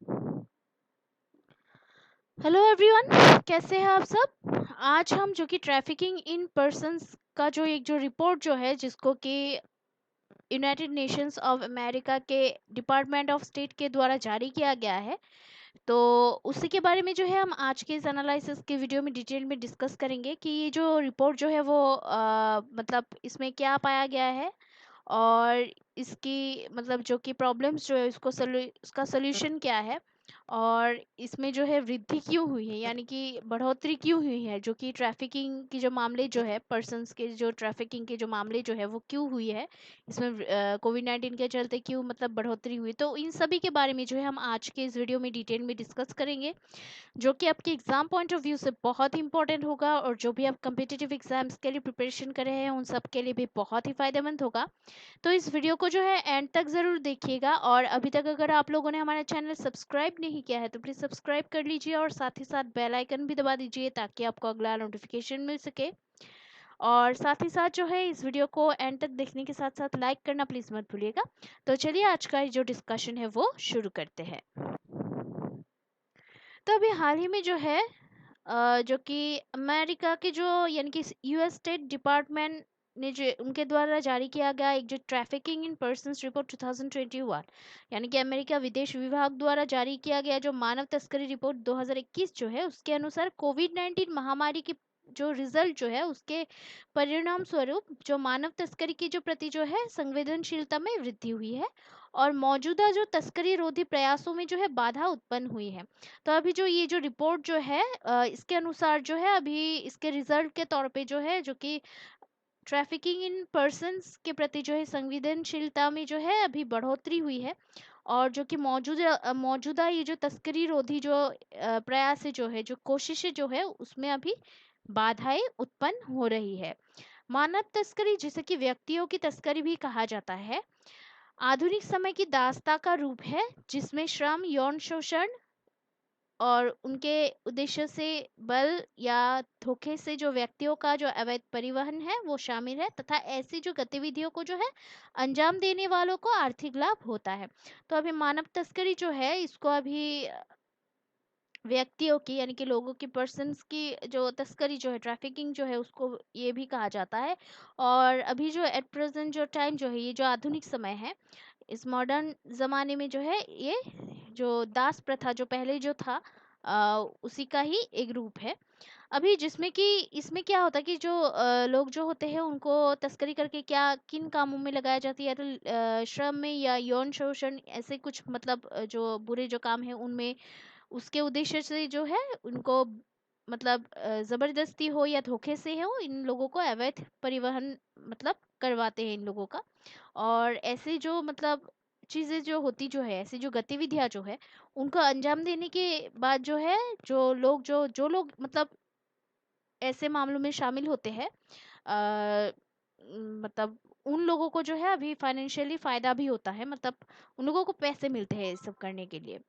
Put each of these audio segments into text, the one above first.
Hello everyone, कैसे हैं आप सब। आज हम जो कि ट्रैफिकिंग इन पर्संस का जो रिपोर्ट जो है जिसको कि यूनाइटेड नेशंस ऑफ अमेरिका के डिपार्टमेंट ऑफ स्टेट के द्वारा जारी किया गया है, तो उसी के बारे में जो है हम आज के इस एनालिसिस के वीडियो में डिटेल में डिस्कस करेंगे कि ये जो रिपोर्ट जो है वो मतलब इसमें क्या पाया गया है और इसकी मतलब जो कि प्रॉब्लम्स जो है उसका सोल्यूशन क्या है और इसमें जो है वृद्धि क्यों हुई है, यानी कि बढ़ोतरी क्यों हुई है, जो कि ट्रैफिकिंग की जो मामले जो है पर्सन्स के जो ट्रैफिकिंग के जो मामले जो है वो क्यों हुई है, इसमें कोविड 19 के चलते क्यों मतलब बढ़ोतरी हुई। तो इन सभी के बारे में जो है हम आज के इस वीडियो में डिटेल में डिस्कस करेंगे, जो कि आपके एग्जाम पॉइंट ऑफ व्यू से बहुत ही इंपॉर्टेंट होगा और जो भी आप कम्पिटिटिव एग्जाम्स के लिए प्रिपरेशन कर रहे हैं उन सब के लिए भी बहुत ही फायदेमंद होगा। तो इस वीडियो को जो है एंड तक ज़रूर देखिएगा और अभी तक अगर आप लोगों ने हमारा चैनल सब्सक्राइब नहीं किया है तो प्लीज़ सब्सक्राइब कर लीजिए और साथ ही साथ बेल आइकन भी दबा दीजिए ताकि आपको अगला नोटिफिकेशन मिल सके। और साथ ही साथ जो है इस वीडियो को एंड तक देखने के साथ साथ लाइक करना प्लीज़ मत भूलिएगा। तो चलिए आज का जो डिस्कशन है वो शुरू करते हैं। तो अभी हाल ही में जो है जो कि अमेरिका के जो यानी कि यूएस स्टेट डिपार्टमेंट ने जो उनके द्वारा जारी किया गया एक जो ट्रैफिकिंग इन पर्संस रिपोर्ट 2021, यानी कि अमेरिका विदेश विभाग द्वारा जारी किया गया जो मानव तस्करी रिपोर्ट 2021 जो है उसके अनुसार कोविड 19 महामारी की जो रिजल्ट जो है उसके परिणाम स्वरूप जो मानव तस्करी की जो प्रति जो है संवेदनशीलता में वृद्धि हुई है और मौजूदा जो तस्करी रोधी प्रयासों में जो है बाधा उत्पन्न हुई है। तो अभी जो ये जो रिपोर्ट जो है इसके अनुसार जो है अभी इसके रिजल्ट के तौर पे जो है जो कि ट्रैफिकिंग इन पर्सन्स के प्रति जो है संवेदनशीलता में जो है अभी बढ़ोतरी हुई है और जो कि मौजूदा ये जो तस्करी रोधी जो प्रयास है जो है जो कोशिशें जो है उसमें अभी बाधाएं उत्पन्न हो रही है। मानव तस्करी जिसे कि व्यक्तियों की तस्करी भी कहा जाता है आधुनिक समय की दास्ता का रूप है जिसमें श्रम यौन शोषण और उनके उद्देश्य से बल या धोखे से जो व्यक्तियों का जो अवैध परिवहन है वो शामिल है तथा ऐसी जो गतिविधियों को जो है अंजाम देने वालों को आर्थिक लाभ होता है। तो अभी मानव तस्करी जो है इसको अभी व्यक्तियों की यानी कि लोगों की पर्सन्स की जो तस्करी जो है ट्रैफिकिंग जो है उसको ये भी कहा जाता है। और अभी जो एट प्रेजेंट जो टाइम जो है ये जो आधुनिक समय है इस मॉडर्न ज़माने में जो है ये जो दास प्रथा जो पहले जो था उसी का ही एक रूप है। अभी जिसमें कि इसमें क्या होता है कि जो लोग जो होते हैं उनको तस्करी करके क्या किन कामों में लगाया जाती है, तो श्रम में या यौन शोषण ऐसे कुछ मतलब जो बुरे जो काम है उनमें उसके उद्देश्य से जो है उनको मतलब ज़बरदस्ती हो या धोखे से हो इन लोगों को अवैध परिवहन मतलब करवाते हैं इन लोगों का। और ऐसे जो मतलब चीज़ें जो होती जो है ऐसी जो गतिविधियां जो है उनको अंजाम देने के बाद जो है जो लोग मतलब ऐसे मामलों में शामिल होते हैं मतलब उन लोगों को जो है अभी फाइनेंशियली फायदा भी होता है, मतलब उन लोगों को पैसे मिलते हैं ये सब करने के लिए।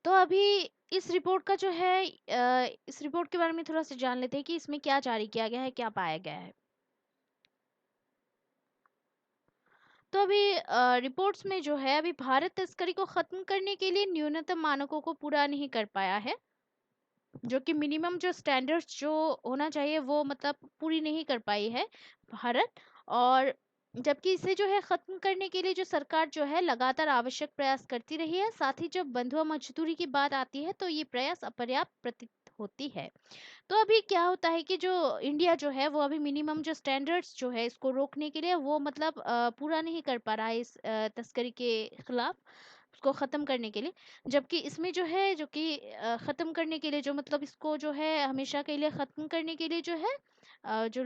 तो अभी इस रिपोर्ट का जो है इस रिपोर्ट के बारे में थोड़ा सा जान लेते हैं कि इसमें क्या जारी किया गया है, क्या पाया गया है। तो अभी रिपोर्ट्स में जो है अभी भारत तस्करी को खत्म करने के लिए न्यूनतम मानकों को पूरा नहीं कर पाया है, जो कि मिनिमम जो स्टैंडर्ड्स जो होना चाहिए वो मतलब पूरी नहीं कर पाई है भारत। और जबकि इसे जो है खत्म करने के लिए जो सरकार जो है लगातार आवश्यक प्रयास करती रही है, साथ ही जब बंधुआ मजदूरी की बात आती है तो ये प्रयास अपर्याप्त प्रतीत होती है। तो अभी क्या होता है कि जो इंडिया जो है वो अभी मिनिमम जो स्टैंडर्ड्स जो है इसको रोकने के लिए वो मतलब पूरा नहीं कर पा रहा है इस तस्करी के खिलाफ उसको ख़त्म करने के लिए। जबकि इसमें जो है जो कि ख़त्म करने के लिए जो मतलब इसको जो है हमेशा के लिए ख़त्म करने के लिए जो है जो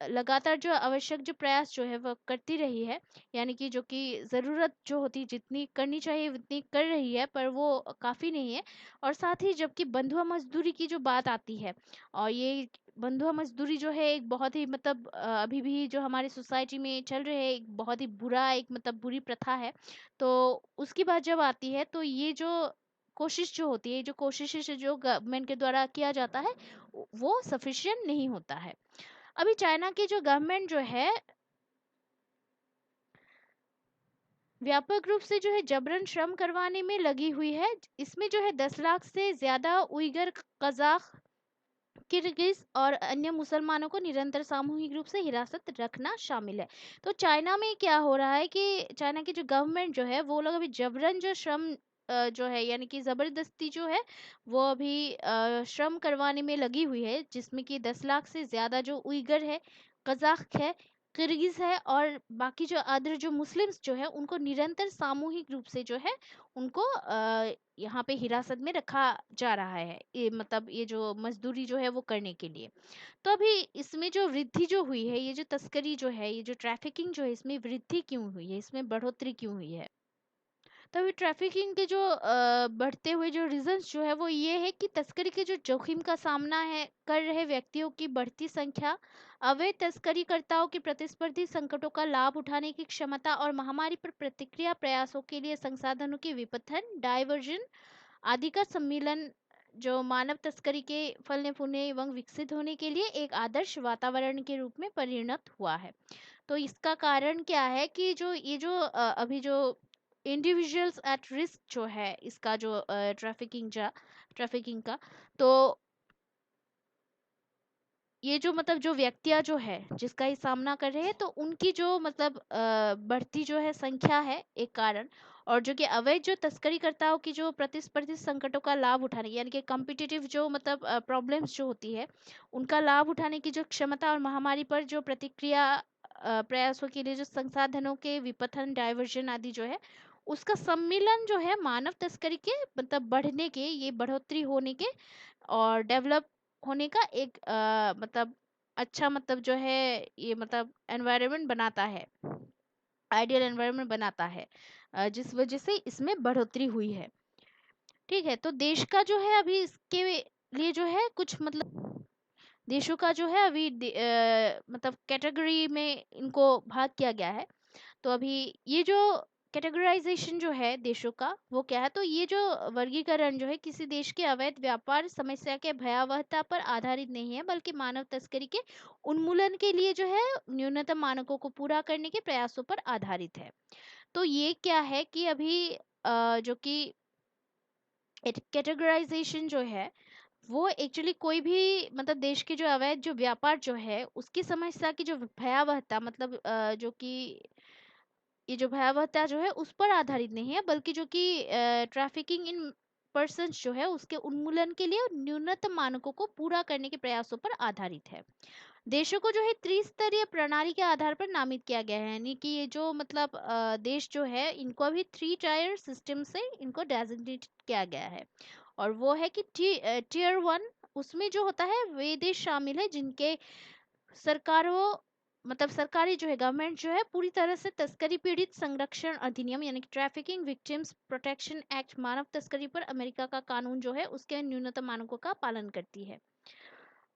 लगातार जो आवश्यक जो प्रयास जो है वो करती रही है, यानी कि जो कि ज़रूरत जो होती जितनी करनी चाहिए उतनी कर रही है पर वो काफ़ी नहीं है। और साथ ही जबकि बंधुआ मजदूरी की जो बात आती है और ये बंधुआ मजदूरी जो है एक बहुत ही मतलब अभी भी जो हमारी सोसाइटी में चल रहे हैं एक बहुत ही बुरा एक मतलब बुरी प्रथा है। तो उसकी बात जब आती है तो ये जो कोशिश जो होती है जो कोशिशें से जो गवर्नमेंट के द्वारा किया जाता है वो सफिशिएंट नहीं होता है। अभी चाइना की जो गवर्नमेंट जो है व्यापक रूप से जो है जबरन श्रम करवाने में लगी हुई है। इसमें जो है 10 लाख से ज्यादा उइगर, कजाक, किर्गिज और अन्य मुसलमानों को निरंतर सामूहिक रूप से हिरासत रखना शामिल है। तो चाइना में क्या हो रहा है कि चाइना की जो गवर्नमेंट जो है वो लोग अभी जबरन जो श्रम जो है यानी कि जबरदस्ती जो है वो अभी श्रम करवाने में लगी हुई है, जिसमें कि 10 लाख से ज्यादा जो उइगर है, कजाक है, किर्गिज है और बाकी जो अदर जो मुस्लिम्स जो है उनको निरंतर सामूहिक रूप से जो है उनको यहाँ पे हिरासत में रखा जा रहा है, ये मतलब ये जो मजदूरी जो है वो करने के लिए। तो अभी इसमें जो वृद्धि जो हुई है, ये जो तस्करी जो है, ये जो ट्रैफिकिंग जो है, इसमें वृद्धि क्यों हुई है, इसमें बढ़ोतरी क्यों हुई है? तो अभी ट्रैफिकिंग के जो बढ़ते हुए जो रीजंस जो है वो ये है कि तस्करी के जो जोखिम का सामना है कर रहे व्यक्तियों की बढ़ती संख्या, अवैध तस्करीकर्ताओं की प्रतिस्पर्धी संकटों का लाभ उठाने की क्षमता और महामारी पर प्रतिक्रिया प्रयासों के लिए संसाधनों की विपथन, डाइवर्जन आदि का सम्मिलन, जो मानव तस्करी के फलने फूलने एवं विकसित होने के लिए एक आदर्श वातावरण के रूप में परिणत हुआ है। तो इसका कारण क्या है कि जो ये जो अभी जो इंडिविजुअल्स एट रिस्क जो है इसका जो ट्रैफिकिंग का, तो ये जो मतलब जो व्यक्तियां जो है जिसका ये सामना कर रहे हैं, तो उनकी जो मतलब बढ़ती जो है संख्या है एक कारण, और जो कि अवैध जो तस्करीकर्ताओं की जो प्रतिस्पर्धी संकटों का लाभ उठाने यानी कि कॉम्पिटिटिव जो मतलब प्रॉब्लम्स जो होती है उनका लाभ उठाने की जो क्षमता और महामारी पर जो प्रतिक्रिया प्रयासों के लिए जो संसाधनों के विपथन, डाइवर्जन आदि जो है उसका सम्मिलन जो है मानव तस्करी के मतलब बढ़ने के, ये बढ़ोतरी होने के और डेवलप होने का एक मतलब अच्छा मतलब जो है ये मतलब एनवायरनमेंट बनाता है, आइडियल एनवायरनमेंट बनाता है, जिस वजह से इसमें बढ़ोतरी हुई है। ठीक है, तो देश का जो है अभी इसके लिए जो है कुछ मतलब देशों का जो है अभी मतलब कैटेगरी में इनको भाग किया गया है। तो अभी ये जो कैटेगराइजेशन जो है देशों का वो क्या है, तो ये जो वर्गीकरण जो है किसी देश के अवैध व्यापार समस्या के भयावहता पर आधारित नहीं है, बल्कि मानव तस्करी के उन्मूलन के लिए जो है न्यूनतम मानकों को पूरा करने के प्रयासों पर आधारित है। तो ये क्या है कि अभी जो कि कैटेगराइजेशन जो है वो एक्चुअली कोई भी मतलब देश के जो अवैध जो व्यापार जो है उसकी समस्या की जो भयावहता मतलब जो कि ये जो भयावहता जो है उस पर आधारित नहीं है, बल्कि जो कि ट्रैफिकिंग इन पर्सन्स जो है उसके उन्मूलन के लिए न्यूनतम मानकों को पूरा करने के प्रयासों पर आधारित है। देशों को जो है त्रिस्तरीय प्रणाली के आधार पर नामित किया गया है, यानी कि ये जो मतलब देश जो है इनको अभी 3 टायर सिस्टम से इनको डेजिग्नेट किया गया है। और वो है कि टीयर 1, उसमें जो होता है वे देश शामिल है जिनके सरकारों मतलब सरकारी जो है गवर्नमेंट जो है पूरी तरह से तस्करी पीड़ित संरक्षण अधिनियम यानी कि ट्रैफिकिंग विक्टिम्स प्रोटेक्शन एक्ट, मानव तस्करी पर अमेरिका का कानून जो है उसके न्यूनतम मानकों का पालन करती है।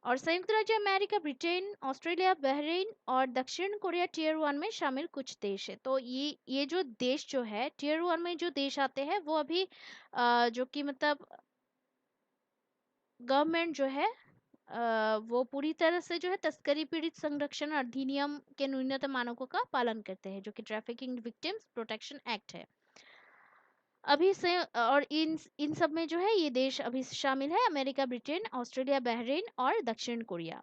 और संयुक्त राज्य अमेरिका, ब्रिटेन, ऑस्ट्रेलिया, बहरीन और दक्षिण कोरिया टीयर 1 में शामिल कुछ देश है। तो ये जो देश जो है टीयर 1 में जो देश आते हैं वो अभी जो कि मतलब गवर्नमेंट जो है वो पूरी तरह से जो है तस्करी पीड़ित संरक्षण अधिनियम के न्यूनतम मानकों का पालन करते हैं, जो कि ट्रैफिकिंग विक्टिम्स प्रोटेक्शन एक्ट है। अभी से और इन सब में जो है ये देश अभी शामिल है अमेरिका, ब्रिटेन, ऑस्ट्रेलिया, बहरीन और दक्षिण कोरिया,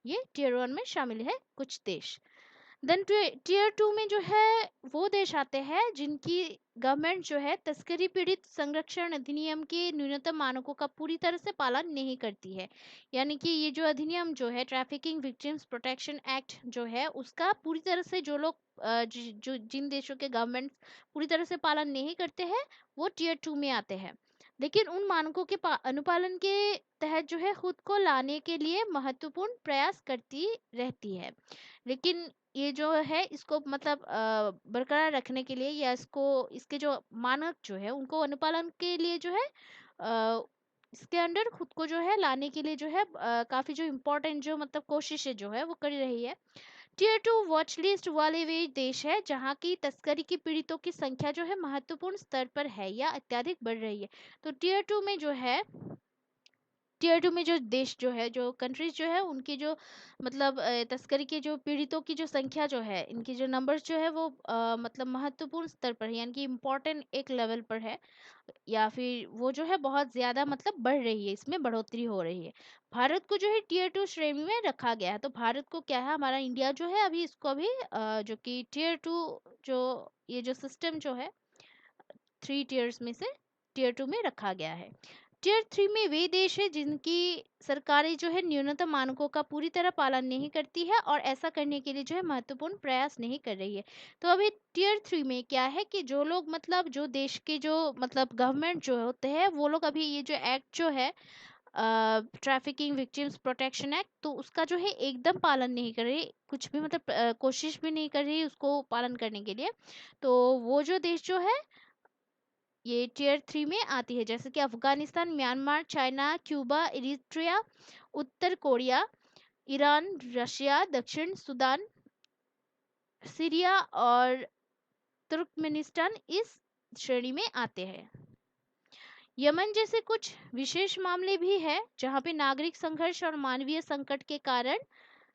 ये टीयर 1 में शामिल है कुछ देश। देन टीयर 2 में जो है वो देश आते हैं जिनकी गवर्नमेंट जो है तस्करी पीड़ित संरक्षण अधिनियम के न्यूनतम मानकों का पूरी तरह से पालन नहीं करती है, यानी कि ये जो अधिनियम जो है ट्रैफिकिंग विक्टिम्स प्रोटेक्शन एक्ट जो है उसका पूरी तरह से जो लोग जो जिन देशों के गवर्नमेंट पूरी तरह से पालन नहीं करते हैं वो टीयर 2 में आते हैं, लेकिन उन मानकों के अनुपालन के तहत जो है खुद को लाने के लिए महत्वपूर्ण प्रयास करती रहती है। लेकिन ये जो है इसको मतलब बरकरार रखने के लिए या इसको इसके जो मानक जो है उनको अनुपालन के लिए जो है अ, इसके अंडर खुद को जो है लाने के लिए जो है काफी जो इम्पोर्टेंट जो मतलब कोशिशें जो है वो कर रही है। टीयर 2 वॉच लिस्ट वाले वे देश है जहाँ की तस्करी की पीड़ितों की संख्या जो है महत्वपूर्ण स्तर पर है या अत्यधिक बढ़ रही है। तो टीयर 2 में जो है टियर टू में जो देश जो है, जो कंट्रीज जो है, उनकी जो मतलब तस्करी के जो पीड़ितों की जो संख्या जो है, इनकी जो नंबर्स जो है वो मतलब महत्वपूर्ण स्तर पर है, यानी कि इम्पोर्टेंट एक लेवल पर है, या फिर वो जो है बहुत ज्यादा मतलब बढ़ रही है, इसमें बढ़ोतरी हो रही है। भारत को जो है टियर टू श्रेणी में रखा गया है। तो भारत को क्या है, हमारा इंडिया जो है अभी इसको अभी जो कि टियर टू, जो ये जो सिस्टम जो है 3 टियर्स में से टियर टू में रखा गया है। टियर 3 में वे देश है जिनकी सरकारें जो है न्यूनतम मानकों का पूरी तरह पालन नहीं करती है और ऐसा करने के लिए जो है महत्वपूर्ण प्रयास नहीं कर रही है। तो अभी टियर 3 में क्या है कि जो लोग मतलब जो देश के जो मतलब गवर्नमेंट जो होते हैं, वो लोग अभी ये जो एक्ट जो है ट्रैफिकिंग विक्टिम्स प्रोटेक्शन एक्ट, तो उसका जो है एकदम पालन नहीं कर रही, कुछ भी मतलब कोशिश भी नहीं कर रही उसको पालन करने के लिए। तो वो जो देश जो है ये टियर 3 में आती है, जैसे कि Afghanistan, Myanmar, China, Cuba, Eritrea, उत्तर कोरिया, ईरान, रशिया, दक्षिण सुदान, सीरिया और तुर्कमेनिस्तान इस श्रेणी में आते हैं। यमन जैसे कुछ विशेष मामले भी है जहां पे नागरिक संघर्ष और मानवीय संकट के कारण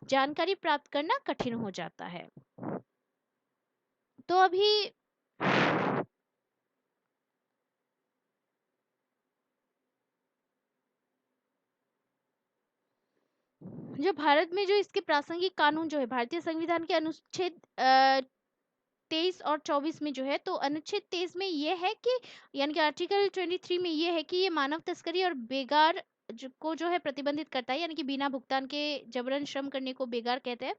जानकारी प्राप्त करना कठिन हो जाता है। तो अभी जो भारत में जो इसके प्रासंगिक कानून जो है, भारतीय संविधान के अनुच्छेद 23 और 24 में जो है, तो अनुच्छेद 23 में ये है कि यानी कि आर्टिकल 23 में ये है कि ये मानव तस्करी और बेगार को जो है प्रतिबंधित करता है, यानी कि बिना भुगतान के जबरन श्रम करने को बेगार कहते हैं।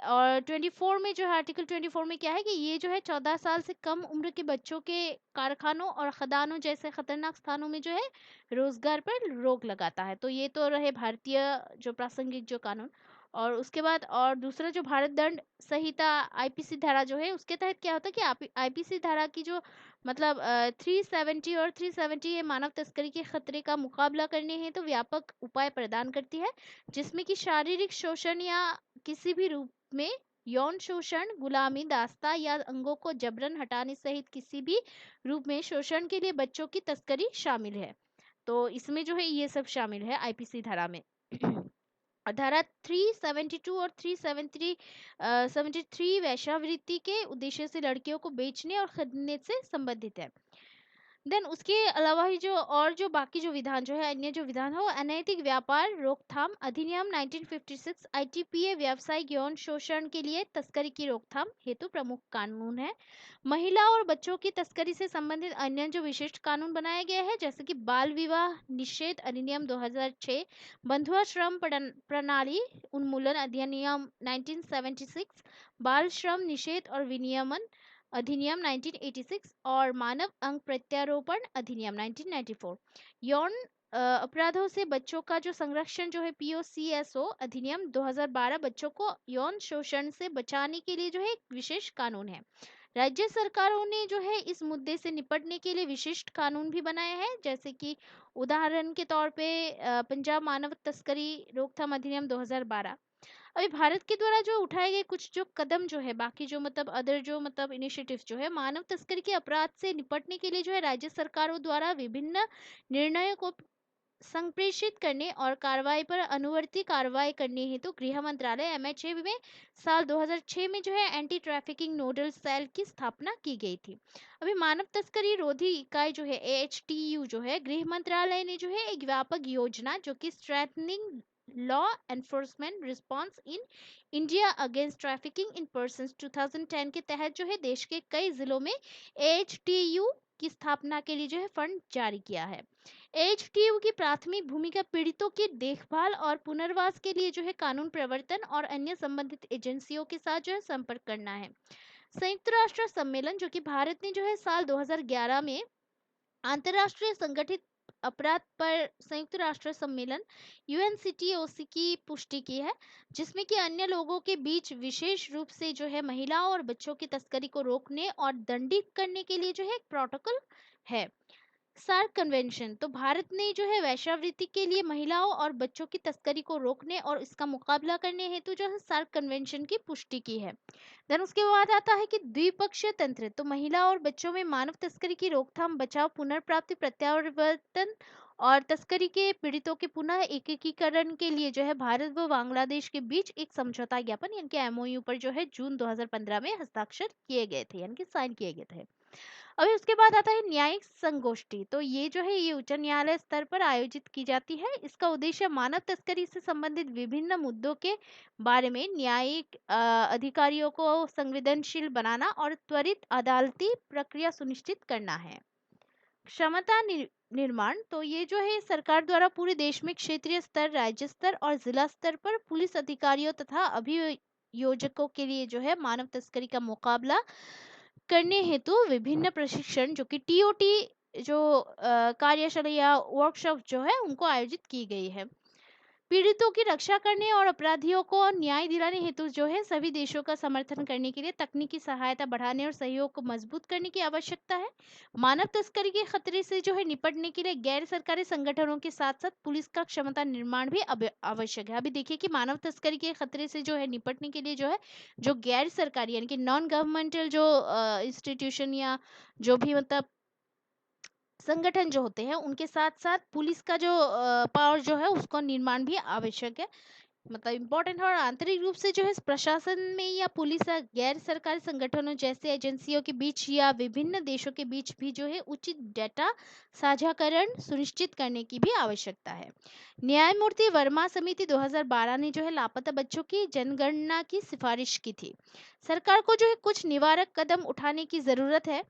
और 24 में जो है, आर्टिकल 24 में क्या है कि ये जो है 14 साल से कम उम्र के बच्चों के कारखानों और खदानों जैसे खतरनाक स्थानों में जो है रोजगार पर रोक लगाता है। तो ये तो रहे भारतीय जो प्रासंगिक जो कानून। और उसके बाद और दूसरा जो भारत दंड संहिता आईपीसी धारा जो है, उसके तहत क्या होता है कि आईपीसी धारा की जो मतलब 370 और 370 ये मानव तस्करी के खतरे का मुकाबला करने हेतु तो व्यापक उपाय प्रदान करती है, जिसमें कि शारीरिक शोषण या किसी भी रूप में यौन शोषण, गुलामी, दास्ता या अंगों को जबरन हटाने सहित किसी भी रूप में शोषण के लिए बच्चों की तस्करी शामिल है। तो इसमें जो है ये सब शामिल है आईपीसी धारा में। और धारा 372 और 373 73 वैश्यावृत्ति के उद्देश्य से लड़कियों को बेचने और खरीदने से संबंधित है। देन उसके अलावा ही जो और जो बाकी जो विधान जो है, अन्य जो विधान है, वो अनैतिक व्यापार रोकथाम अधिनियम 1956 आईटीपीए व्यावसायिक यौन शोषण के लिए तस्करी की रोकथाम हेतु प्रमुख कानून है। महिला और बच्चों की तस्करी से संबंधित अन्य जो विशिष्ट कानून बनाए गए हैं, जैसे कि बाल विवाह निषेध अधिनियम 2006, बंधुआ श्रम प्रणाली उन्मूलन अधिनियम 1976, बाल श्रम निषेध और विनियमन अधिनियम 1986 और मानव अंग प्रत्यारोपण अधिनियम 1994, यौन अपराधों से बच्चों का जो संरक्षण जो है पीओसीएसओ अधिनियम 2012 बच्चों को यौन शोषण से बचाने के लिए जो है एक विशेष कानून है। राज्य सरकारों ने जो है इस मुद्दे से निपटने के लिए विशिष्ट कानून भी बनाए हैं, जैसे कि उदाहरण के तौर पे पंजाब मानव तस्करी रोकथाम अधिनियम 2012। अभी भारत के द्वारा जो उठाए गए कुछ जो कदम जो है, बाकी जो मतलब अदर जो मतलब इनिशिएटिव्स जो है मानव तस्करी के अपराध से निपटने के लिए जो है राज्य सरकारों द्वारा विभिन्न निर्णयों को संप्रेषित करने और कार्रवाई पर अनुवर्ती कार्रवाई करने हेतु गृह मंत्रालय एमएचए में साल 2006 में जो है एंटी ट्रैफिकिंग नोडल सेल की स्थापना की गई थी। अभी मानव तस्करी रोधी इकाई जो है एएचटीयू जो है, गृह मंत्रालय ने जो है एक व्यापक योजना जो कि strengthening law enforcement response in India against trafficking in persons 2010 के तहत जो है देश के कई जिलों में एएचटीयू की स्थापना के लिए जो है फंड जारी किया है। एचटीयू की प्राथमिक भूमिका पीड़ितों की देखभाल और पुनर्वास के लिए जो है कानून प्रवर्तन और अन्य संबंधित एजेंसियों के साथ जो है संपर्क करना है। संयुक्त राष्ट्र सम्मेलन जो कि भारत ने जो है साल 2011 में अंतर्राष्ट्रीय संगठित अपराध पर संयुक्त राष्ट्र सम्मेलन यूएनसीटीओसी की पुष्टि की है, जिसमें कि अन्य लोगों के बीच विशेष रूप से जो है महिलाओं और बच्चों की तस्करी को रोकने और दंडित करने के लिए जो है एक प्रोटोकॉल है। सार्क कन्वेंशन, तो भारत ने जो है वैश्यावृत्ति के लिए महिलाओं और बच्चों की तस्करी को रोकने और इसका मुकाबला करने हेतु जो है सार्क कन्वेंशन की पुष्टि की है। देन उसके बाद आता है कि द्विपक्षीय तंत्र, तो महिला और बच्चों में मानव तस्करी की रोकथाम, बचाव, पुनर्प्राप्ति, प्रत्यावर्तन और तस्करी के पीड़ितों के पुनः एकीकरण के लिए जो है भारत व बांग्लादेश के बीच एक समझौता ज्ञापन यानी कि एमओयू पर जो है जून 2015 में हस्ताक्षर किए गए थे यानी कि साइन किए गए थे। अभी उसके बाद आता है न्यायिक संगोष्ठी। तो ये जो है ये उच्च न्यायालय स्तर पर आयोजित की जाती है। इसका उद्देश्य मानव तस्करी से संबंधित विभिन्न मुद्दों के बारे में न्यायिक अधिकारियों को संवेदनशील बनाना और त्वरित अदालती प्रक्रिया सुनिश्चित करना है। क्षमता निर्माण। तो ये जो है सरकार द्वारा पूरे देश में क्षेत्रीय स्तर, राज्य स्तर और जिला स्तर पर पुलिस अधिकारियों तथा अभियोजकों के लिए जो है मानव तस्करी का मुकाबला करने हेतु विभिन्न प्रशिक्षण जो कि टीओटी जो कार्यशाला या वर्कशॉप जो है उनको आयोजित की गई है। पीड़ितों की रक्षा करने और अपराधियों को न्याय दिलाने हेतु जो है सभी देशों का समर्थन करने के लिए तकनीकी सहायता बढ़ाने और सहयोग को मजबूत करने की आवश्यकता है। मानव तस्करी के खतरे से जो है निपटने के लिए गैर सरकारी संगठनों के साथ साथ पुलिस का क्षमता निर्माण भी आवश्यक है। अभी देखिए कि मानव तस्करी के खतरे से जो है निपटने के लिए जो है जो गैर सरकारी यानी कि नॉन गवर्नमेंटल जो इंस्टीट्यूशन या जो भी मतलब संगठन जो होते हैं उनके साथ साथ पुलिस का जो पावर जो है उसको निर्माण भी आवश्यक है। मतलब इम्पोर्टेंट है। और आंतरिक रूप से जो है प्रशासन में या पुलिस या गैर सरकारी संगठनों जैसे एजेंसियों के बीच या विभिन्न देशों के बीच भी जो है उचित डेटा साझाकरण सुनिश्चित करने की भी आवश्यकता है। न्यायमूर्ति वर्मा समिति 2012 ने जो है लापता बच्चों की जनगणना की सिफारिश की थी। सरकार को जो है कुछ निवारक कदम उठाने की जरूरत है।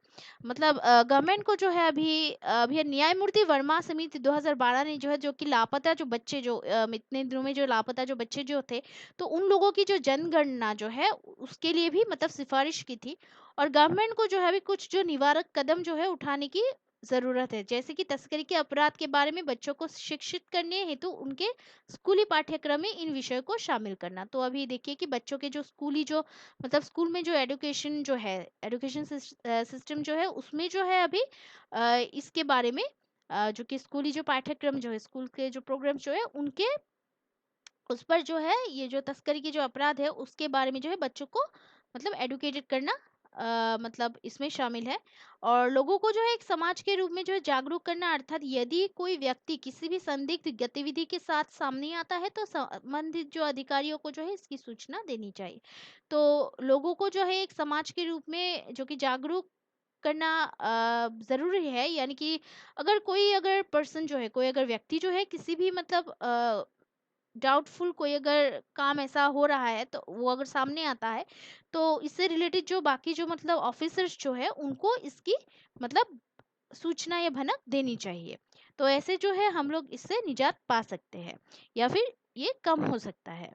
मतलब गवर्नमेंट को जो है अभी न्यायमूर्ति वर्मा समिति 2012 ने जो है जो कि लापता जो बच्चे जो इतने दिनों में जो लापता जो बच्चे जो थे तो उन लोगों की जो जनगणना जो है उसके लिए भी मतलब सिफारिश की थी। और गवर्नमेंट को जो है अभी कुछ जो निवारक कदम जो है उठाने की जरूरत है जैसे कि तस्करी के अपराध के बारे में बच्चों को शिक्षित करने हेतु उनके स्कूली पाठ्यक्रम में इन विषयों को शामिल करना। तो अभी देखिए कि बच्चों के जो स्कूली जो मतलब स्कूल में जो एजुकेशन जो है एजुकेशन सिस्टम जो है उसमें जो है अभी इसके बारे में जो कि स्कूली जो पाठ्यक्रम जो है स्कूल के जो प्रोग्राम जो है उनके उस पर जो है ये जो तस्करी के जो अपराध है उसके बारे में जो है बच्चों को मतलब एडुकेटेड करना मतलब इसमें शामिल है। और लोगों को जो है एक समाज के रूप में जो है जागरूक करना अर्थात यदि कोई व्यक्ति किसी भी संदिग्ध गतिविधि के साथ सामने आता है तो संबंधित जो अधिकारियों को जो है इसकी सूचना देनी चाहिए। तो लोगों को जो है एक समाज के रूप में जो कि जागरूक करना जरूरी है। यानी कि अगर कोई अगर पर्सन जो है कोई अगर व्यक्ति जो है किसी भी मतलब डाउटफुल कोई अगर काम ऐसा हो रहा है तो वो अगर सामने आता है तो इससे रिलेटेड जो बाकी जो मतलब ऑफिसर्स जो है उनको इसकी मतलब सूचना या भनक देनी चाहिए। तो ऐसे जो है हम लोग इससे निजात पा सकते हैं या फिर ये कम हो सकता है।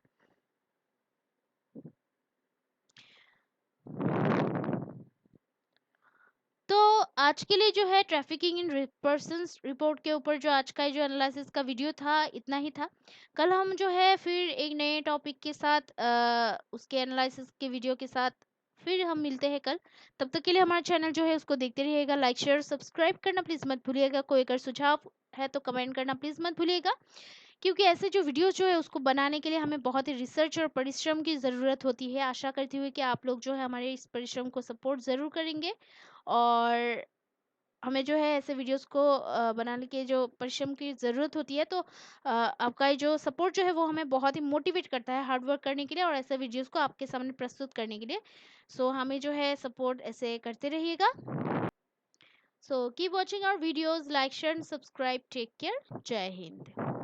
तो आज के लिए जो है ट्रैफिकिंग इन पर्संस रिपोर्ट के ऊपर जो आज का जो एनालिसिस का वीडियो था इतना ही था। कल हम जो है फिर एक नए टॉपिक के साथ उसके एनालिसिस के वीडियो के साथ फिर हम मिलते हैं कल। तब तक के लिए हमारा चैनल जो है उसको देखते रहिएगा, लाइक शेयर सब्सक्राइब करना प्लीज मत भूलिएगा। कोई अगर सुझाव है तो कमेंट करना प्लीज मत भूलिएगा। क्योंकि ऐसे जो वीडियोस जो है उसको बनाने के लिए हमें बहुत ही रिसर्च और परिश्रम की ज़रूरत होती है। आशा करती हुई कि आप लोग जो है हमारे इस परिश्रम को सपोर्ट ज़रूर करेंगे। और हमें जो है ऐसे वीडियोस को बनाने के जो परिश्रम की ज़रूरत होती है तो आपका ये जो सपोर्ट जो है वो हमें बहुत ही मोटिवेट करता है हार्ड वर्क करने के लिए और ऐसे वीडियोस को आपके सामने प्रस्तुत करने के लिए। सो हमें जो है सपोर्ट ऐसे करते रहिएगा। So keep watching our videos, like share and subscribe. Take care. जय हिंद।